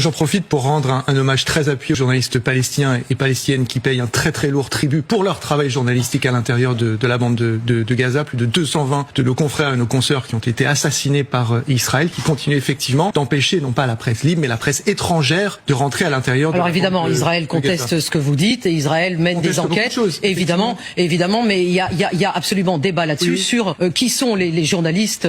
J'en profite pour rendre un hommage très appuyé aux journalistes palestiniens et palestiniennes qui payent un très lourd tribut pour leur travail journalistique à l'intérieur de la bande de Gaza. Plus de 220 de nos confrères et nos consoeurs qui ont été assassinés par Israël, qui continuent effectivement d'empêcher non pas la presse libre mais la presse étrangère de rentrer à l'intérieur de Alors la évidemment, bande de Israël conteste ce que vous dites et Israël mène des enquêtes. Évidemment, mais il y a absolument débat là-dessus sur qui sont les journalistes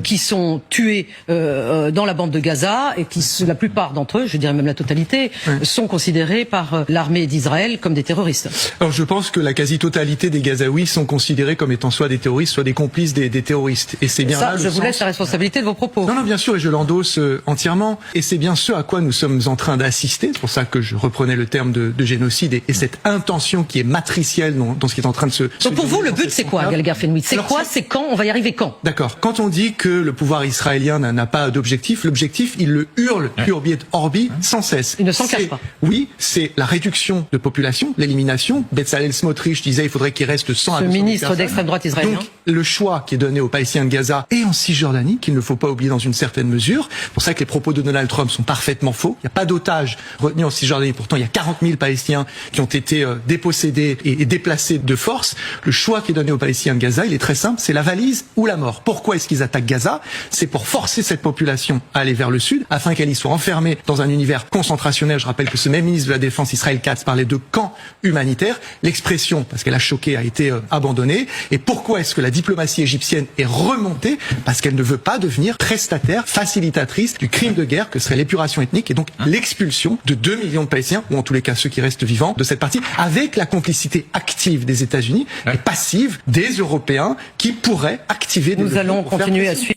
qui sont tués dans la bande de Gaza et qui, la plupart d'entre eux, je dirais même la totalité, sont considérés par l'armée d'Israël comme des terroristes. Alors je pense que la quasi-totalité des Gazaouis sont considérés comme étant soit des terroristes, soit des complices des terroristes. Et c'est bien ça, là je vous laisse la responsabilité de vos propos. Non, bien sûr, et je l'endosse entièrement. Et c'est bien ce à quoi nous sommes en train d'assister. C'est pour ça que je reprenais le terme de génocide et cette intention qui est matricielle dans ce qui est en train de se... Donc pour vous, le but c'est quoi, Galgar Fenwick? C'est quoi? C'est quand? On va y arriver quand? D'accord. Quand on dit que le pouvoir israélien n'a pas d'objectif, l'objectif, il le hurle urbi et orbi sans cesse. Il ne s'en cache pas. Oui, c'est la réduction de population, l'élimination. Bezalel Smotrich disait il faudrait qu'il reste 100 à 200 ministre d'extrême droite israélien. Donc le choix qui est donné aux Palestiniens de Gaza et en Cisjordanie, qu'il ne faut pas oublier dans une certaine mesure. C'est pour ça que les propos de Donald Trump sont parfaitement faux. Il n'y a pas d'otages retenus en Cisjordanie. Pourtant, il y a 40 000 Palestiniens qui ont été dépossédés et déplacés de force. Le choix qui est donné aux Palestiniens de Gaza, il est très simple, c'est la valise ou la mort. Pourquoi est-ce qu'ils attaquent Gaza? C'est pour forcer cette population à aller vers le sud, afin qu'elle y soit enfermée dans un univers concentrationnel. Je rappelle que ce même ministre de la Défense, Israël Katz, parlait de camp humanitaire. L'expression, parce qu'elle a choqué, a été abandonnée. Et pourquoi est-ce que la diplomatie égyptienne est remontée? Parce qu'elle ne veut pas devenir prestataire, facilitatrice du crime de guerre que serait l'épuration ethnique et donc l'expulsion de 2 millions de Palestiniens, ou en tous les cas ceux qui restent vivants, de cette partie, avec la complicité active des États-Unis et passive des Européens qui pourraient activer des... Nous allons continuer à suivre.